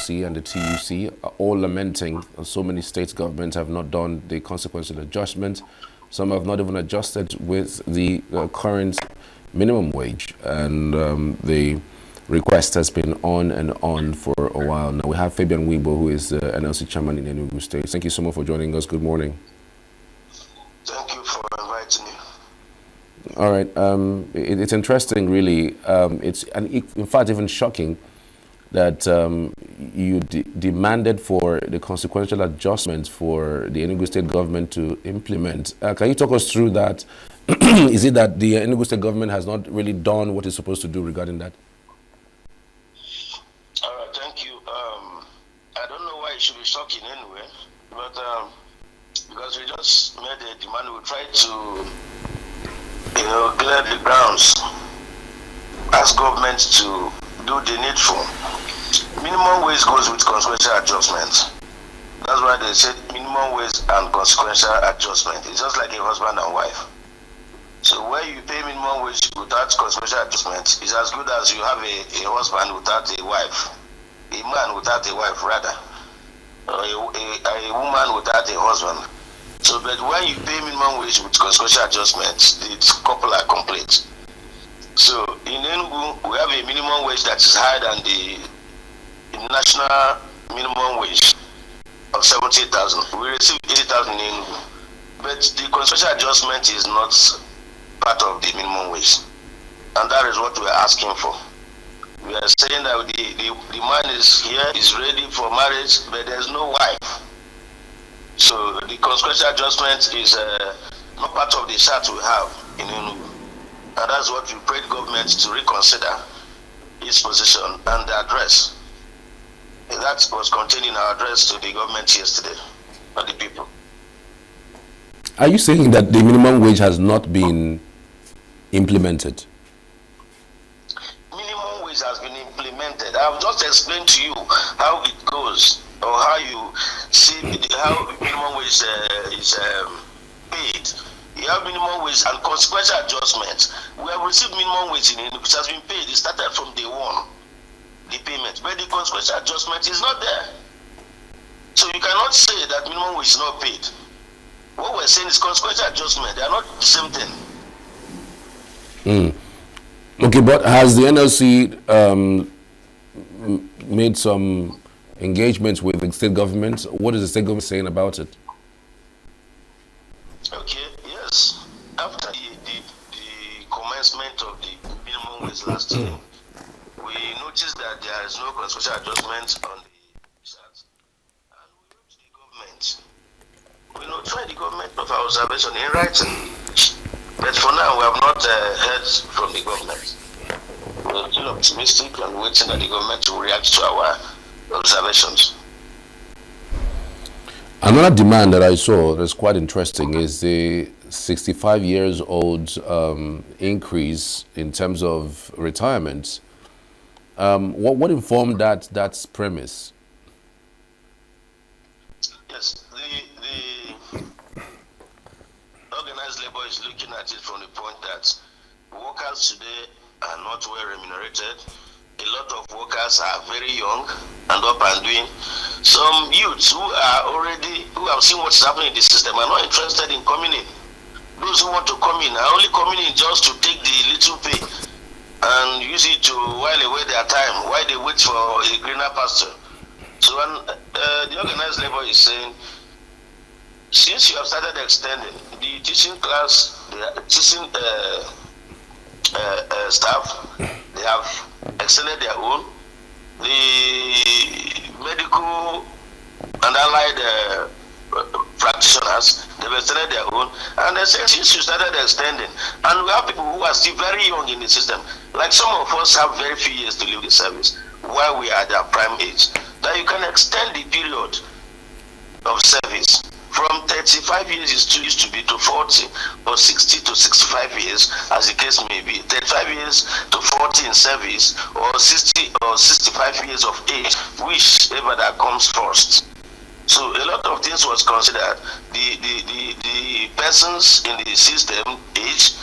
NLC and the TUC are all lamenting so many state governments have not done the consequential adjustment. Some have not even adjusted with the current minimum wage, and the request has been on and on for a while now. We have Fabian Nwaigbo, who is the NLC chairman in Enugu State. Thank you so much for joining us. Good morning. Thank you for inviting me. All right. It's interesting, really. In fact, even shocking that you demanded for the consequential adjustments for the Enugu State government to implement. Can you talk us through that? Is it that the Enugu State government has not really done what it's supposed to do regarding that? All right, thank you. I don't know why it should be shocking anyway, but because we just made a demand, we tried to, clear the grounds, ask government to do the needful. Minimum wage goes with consequential adjustment. That's why they said minimum wage and consequential adjustment. It's just like a husband and wife. So where you pay minimum wage without consequential adjustment is as good as you have a husband without a wife, a man without a wife rather, or a woman without a husband. So, but when you pay minimum wage with consequential adjustment, the couple are complete. So in Enugu, we have a minimum wage that is higher than the national minimum wage of 70,000. We receive 80,000 in Enugu, but the consequential adjustment is not part of the minimum wage, and that is what we are asking for. We are saying that the man is here, is ready for marriage, but there's no wife. So the consequential adjustment is not part of the chart we have in Enugu. And that's what we prayed government to reconsider its position and the address. And that was contained in our address to the government yesterday, not the people. Are you saying that the minimum wage has not been implemented? Minimum wage has been implemented. I've just explained to you how it goes, or how you see how minimum wage is paid. You have minimum wage and consequential adjustment. We have received minimum wage in it, which has been paid. It started from day one, the payment. But the consequential adjustment is not there. So you cannot say that minimum wage is not paid. What we're saying is consequential adjustment. They are not the same thing. Okay, but has the NLC made some engagements with the state government? What is the state government saying about it? Okay, yes. After the commencement of the minimum wage last year, we noticed that there is no consequential adjustment on the chart. And we wrote to the government. We notified the government of our observation in writing. But for now, we have not heard from the government. We're still optimistic and waiting that the government to react to our observations. Another demand that I saw that's quite interesting is the 65 years old increase in terms of retirement. What informed that premise? Yes, the organized labor is looking at it from the point that workers today are not well remunerated. A lot of workers are very young and up and doing. Some youths who have seen what's happening in the system are not interested in coming in. Those who want to come in are only coming in just to take the little pay and use it to while away their time, while they wait for a greener pasture. So the organized labor is saying, since you have started extending the teaching class, the teaching staff, they have extended their own. The medical and allied practitioners, they've extended their own. And they say, since you started extending, and we have people who are still very young in the system, like some of us have very few years to leave the service, while we are at their prime age, that you can extend the period of service from 35 years used to be to 40 or 60 to 65 years, as the case may be. 35 years to 40 in service, or 60 or 65 years of age, whichever that comes first. So a lot of things was considered. The persons in the system, age,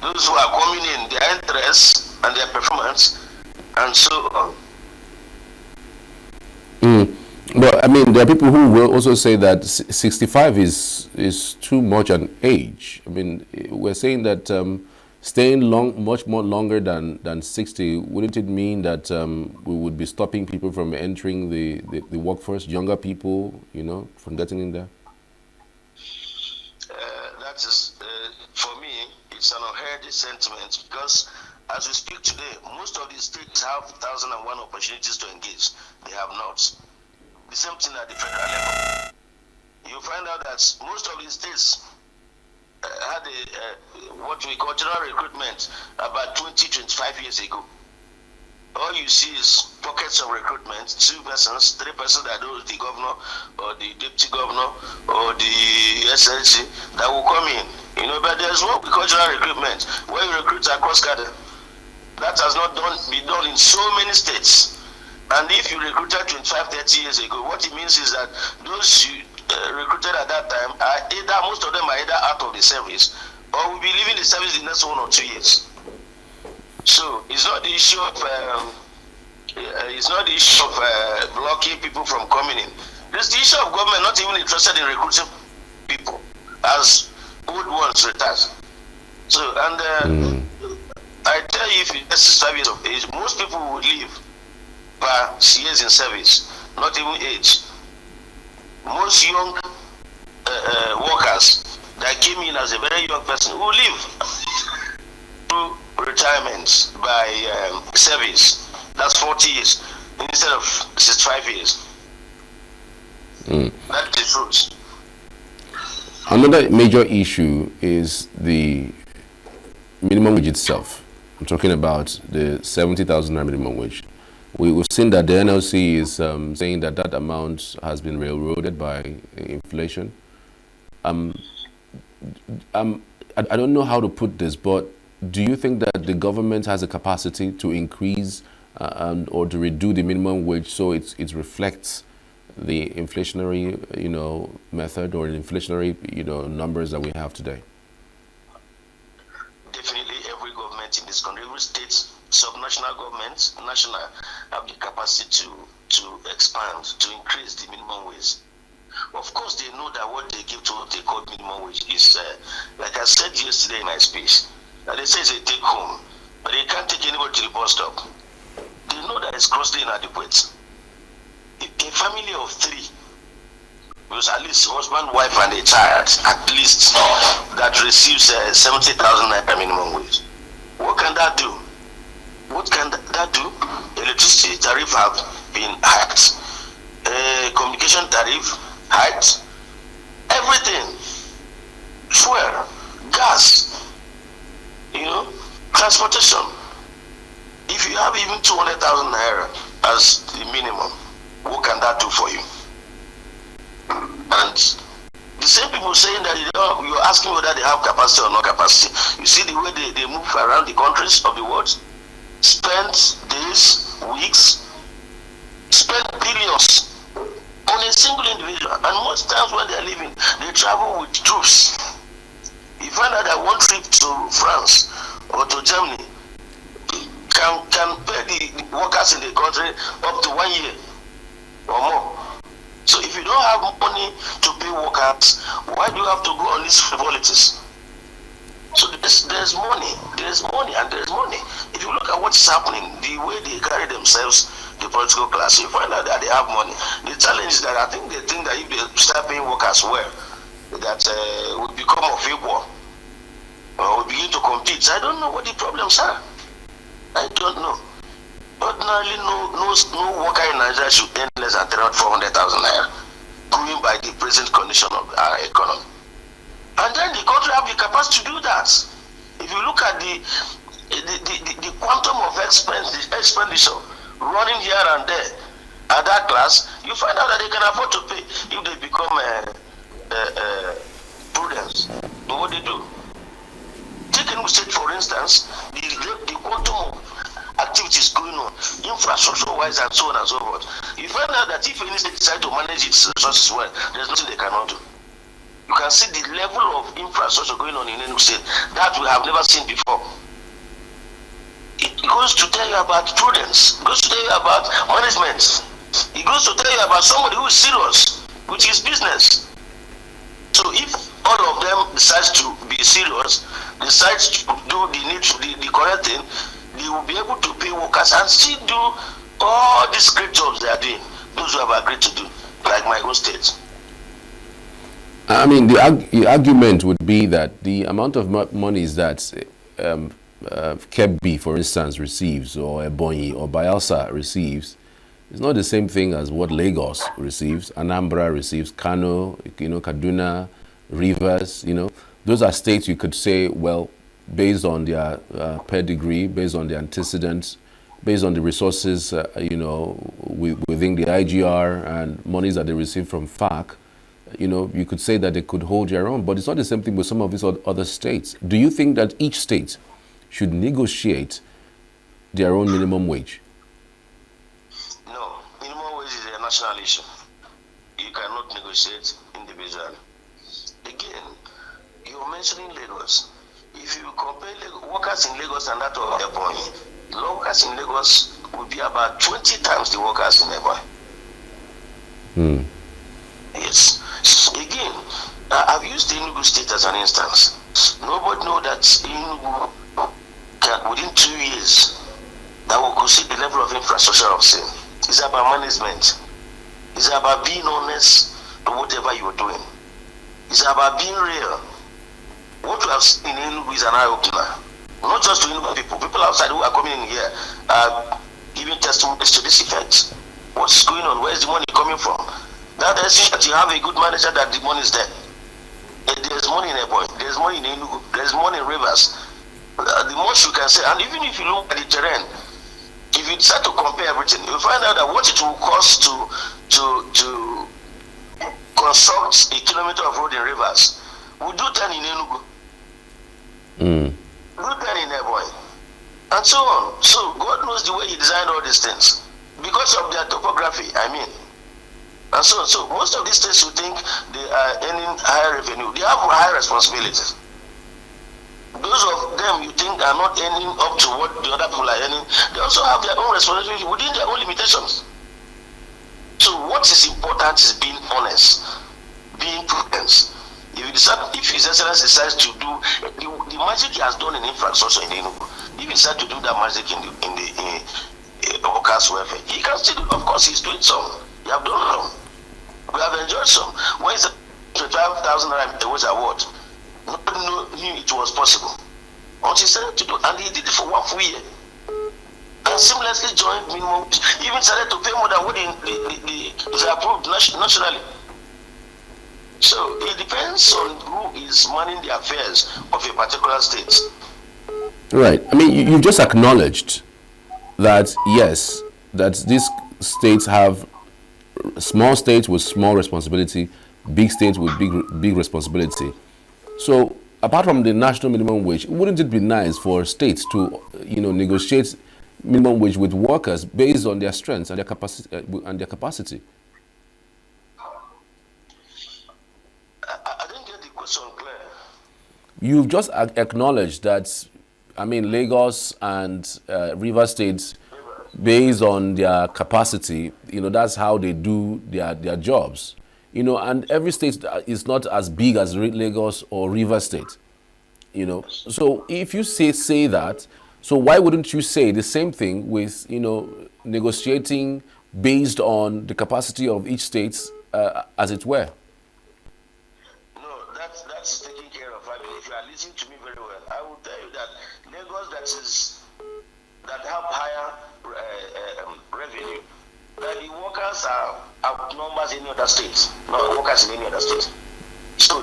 those who are coming in, their interests and their performance, and so on. But I mean, there are people who will also say that 65 is too much an age. I mean, we're saying that staying much more longer than 60, wouldn't it mean that we would be stopping people from entering the workforce, younger people, from getting in there? That is, for me, it's an unheard sentiment because as we speak today, most of the states have 1,001 opportunities to engage. They have not. The same thing at the federal level. You find out that most of the states had what we call general recruitment about 20, 25 years ago. All you see is pockets of recruitment, 2 persons, 3 persons that do the governor or the deputy governor or the SLC that will come in. But there's what we call general recruitment, where you recruit across cadre. That has not been done in so many states. And if you recruited 25, 30 years ago, what it means is that those you recruited at that time most of them are either out of the service or will be leaving the service in the next 1 or 2 years. So it's not the issue of blocking people from coming in. It's the issue of government not even interested in recruiting people as old ones retire. So I tell you, if you get 65 years of age, most people will leave per years in service, not even age. Most young workers that came in as a very young person will leave through retirement by service. That's 40 years instead of 65 years. That's the truth. Another major issue is the minimum wage itself. I'm talking about the 70,000 minimum wage. We've seen that the NLC is saying that amount has been railroaded by inflation. I don't know how to put this, but do you think that the government has a capacity to increase or to reduce the minimum wage so it reflects the inflationary, method or the inflationary, numbers that we have today? Definitely, every government in this country, every state, subnational governments, national, have the capacity to expand, to increase the minimum wage. Of course, they know that what they give to what they call minimum wage is, like I said yesterday in my speech, that they say it's a take home, but they can't take anybody to the bus stop. They know that it's grossly inadequate. A family of 3, with at least husband, wife, and a child, at least, that receives 70,000 naira minimum wage. What can that do? What can that do? Electricity tariff have been hiked. Communication tariff hiked. Everything. Fuel, gas, transportation. If you have even 200,000 naira as the minimum, what can that do for you? And the same people saying that you're asking whether they have capacity or not capacity. You see the way they move around the countries of the world, spend days, weeks, spend billions on a single individual. And most times when they're leaving, they travel with troops. You find out that one trip to France or to Germany can pay the workers in the country up to 1 year or more. So if you don't have money to pay workers, why do you have to go on these frivolities? So there's money, and there's money. If you look at what's happening, the way they carry themselves, the political class, you find out that they have money. The challenge is that I think they think that if they start paying workers well, that will become of equal, or will begin to compete. I don't know what the problems are. I don't know. Ordinarily, no worker in Nigeria should earn less than 400,000 naira, going by the present condition of our economy. And then the country have the capacity to do that. If you look at the quantum of expenditure running here and there at that class, you find out that they can afford to pay if they become prudence. But what they do? Take Enugu State, for instance, the quantum of activities going on, infrastructure-wise and so on and so forth. You find out that if any state decides to manage its resources well, there's nothing they cannot do. You can see the level of infrastructure going on in Enugu State that we have never seen before. It goes to tell you about prudence, it goes to tell you about management. He goes to tell you about somebody who is serious with his business. So if all of them decides to be serious, decides to do the correct thing, they will be able to pay workers and still do all these great jobs they are doing, those who have agreed to do, like my own state. I mean, the argument would be that the amount of monies that Kebbi, for instance, receives, or Ebonyi or Bayelsa receives, is not the same thing as what Lagos receives, Anambra receives, Kano, Kaduna, Rivers. Those are states you could say, well, based on their pedigree, based on their antecedents, based on the resources, within the IGR and monies that they receive from FARC, you could say that they could hold their own. But it's not the same thing with some of these other states. Do you think that each state should negotiate their own minimum wage? No, minimum wage is a national issue. You cannot negotiate individually. Again, you're mentioning Lagos. If you compare workers in Lagos and that of Ebonyi, workers in Lagos will be about 20 times the workers in Ebonyi. Yes. Again, I've used Enugu State as an instance. Nobody knows that Enugu can, within 2 years, that we could see the level of infrastructure of sin. It's about management. It's about being honest to whatever you're doing. It's about being real. What we have seen in Enugu is an eye-opener. Not just to Enugu people. People outside who are coming in here are giving testimonies to this effect. What's going on? Where is the money coming from? That is that you have a good manager, that the money is there. There's money in Ebonyi, there's money in Enugu, there's money in Rivers. The most you can say, and even if you look at the terrain, if you decide to compare everything, you'll find out that what it will cost to construct a kilometer of road in Rivers, we do 10 in Enugu. We do 10 in Ebonyi. And so on. So God knows the way He designed all these things. Because of their topography, And so most of these states you think they are earning higher revenue, they have higher responsibilities. Those of them you think are not earning up to what the other people are earning, they also have their own responsibility within their own limitations. So what is important is being honest, being prudent. If His Excellency decides to do the magic he has done in infrastructure in Enugu, if he decides to do that magic in the workers' welfare, he can still, of course, he's doing some. He have done some. We have enjoyed some. When it's a 12,000 Awards award, nobody knew it was possible. Until he started to do, and he did it for 1 full year. And seamlessly joined minimum, even started to pay more than what is approved nationally. So it depends on who is manning the affairs of a particular state. Right. I mean, you've just acknowledged that, yes, that these states have small states with small responsibility, big states with big responsibility. So apart from the national minimum wage, wouldn't it be nice for states to negotiate minimum wage with workers based on their strengths and their capacity? I didn't get the question clear. You've just acknowledged that, I mean, Lagos and River States, based on their capacity, that's how they do their jobs. And every state is not as big as Lagos or River State. So if you say that, so why wouldn't you say the same thing with negotiating based on the capacity of each state, as it were? No, that's taken care of. I mean, if you are listening to me very well, I will tell you that Lagos that have higher revenue, that the workers are outnumbers in any other states, not workers in any other state. So,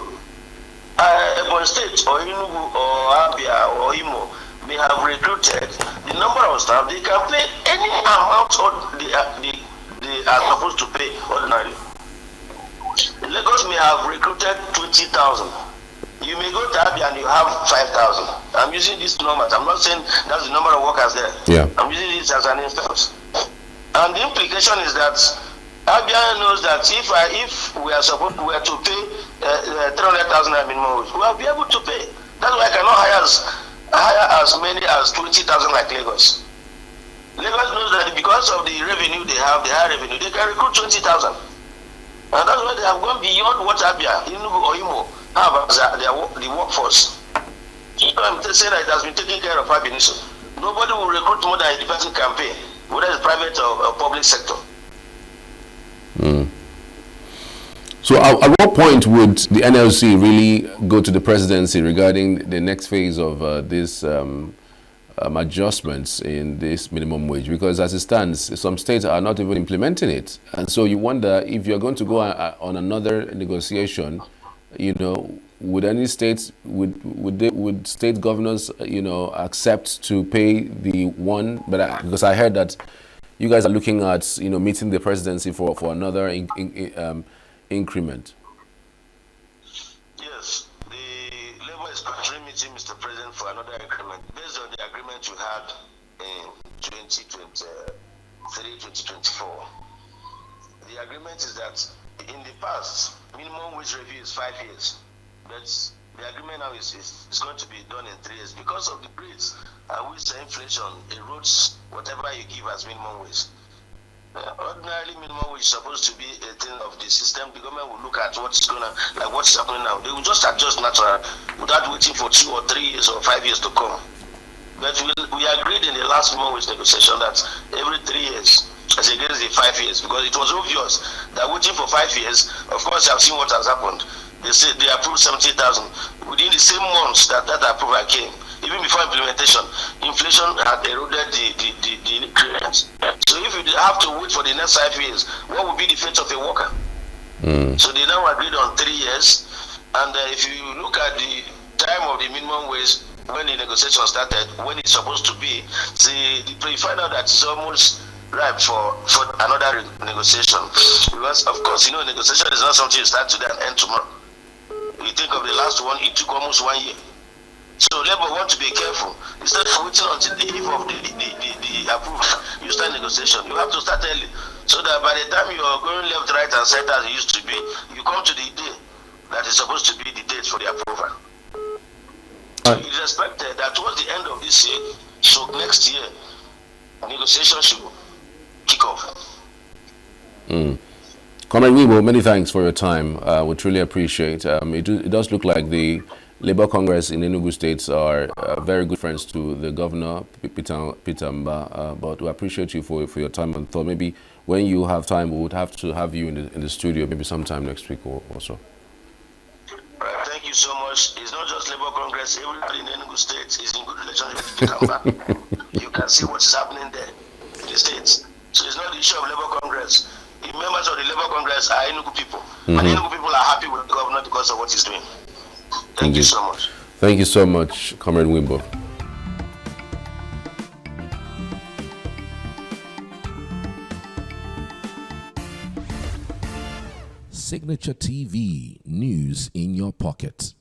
Ebonyi State or Enugu or Abia or Imo may have recruited the number of staff they can pay any amount they are supposed to pay ordinarily. Lagos may have recruited 20,000. You may go to Abia and you have 5,000. I'm using these numbers. I'm not saying that's the number of workers there. Yeah. I'm using this as an instance. And the implication is that Abia knows that if we are to pay 300,000 minimum wage, we will be able to pay. That's why I cannot hire as many as 20,000 like Lagos. Lagos knows that because of the revenue they have, the high revenue, they can recruit 20,000. And that's why they have gone beyond what Abia, Enugu, or Imo have as the workforce. I'm saying that it has been taken care of Fabian. Nobody will recruit more than the person can pay, whether it's private or public sector. So at what point would the NLC really go to the presidency regarding the next phase of this adjustments in this minimum wage? Because as it stands, some states are not even implementing it. And so you wonder if you're going to go on another negotiation, would any states, would state governors, accept to pay the one? But because I heard that you guys are looking at, meeting the presidency for another increment. Yes, the Labour is currently meeting Mr. President for another increment based on the agreement we had in 2023-2024. The agreement is that in the past, minimum wage review is 5 years, but the agreement now is going to be done in 3 years because of the rates at which the inflation erodes whatever you give as minimum wage. Ordinarily, minimum wage is supposed to be a thing of the system. The government will look at what's happening now. They will just adjust naturally without waiting for 2 or 3 years or 5 years to come. But we agreed in the last minimum wage negotiation that every 3 years, as against the 5 years, because it was obvious that waiting for 5 years, of course, I've seen what has happened. They said they approved 70,000 within the same months that approval came. Even before implementation, inflation had eroded the increments. So if you have to wait for the next 5 years, what would be the fate of a worker? So they now agreed on 3 years. And if you look at the time of the minimum wage when the negotiation started, when it's supposed to be, you find out that it's almost ripe for another negotiation. Because, of course, negotiation is not something you start today and end tomorrow. You think of the last one, it took almost 1 year. So Labour want to be careful. Instead of waiting until the eve of the approval, you start negotiation. You have to start early, so that by the time you are going left, right, and center as it used to be, you come to the day that is supposed to be the date for the approval. So it is expected that towards the end of this year, so next year, negotiation should kick off. Comrade Nwaigbo, many thanks for your time. We truly appreciate. It does look like the Labour Congress in Enugu States are very good friends to the governor, Peter Mba, but we appreciate you for your time and thought. Maybe when you have time, we would have to have you in the studio, maybe sometime next week or so. Thank you so much. It's not just Labour Congress. Everybody in Enugu State is in good relationship with Peter Mba. You can see what's happening there in the States. So it's not the issue of Labour Congress. The members of the Labour Congress are Enugu people. And Enugu people are happy with the governor because of what he's doing. Thank you so much. Thank you so much, Comrade Nwaigbo. Signature TV, news in your pocket.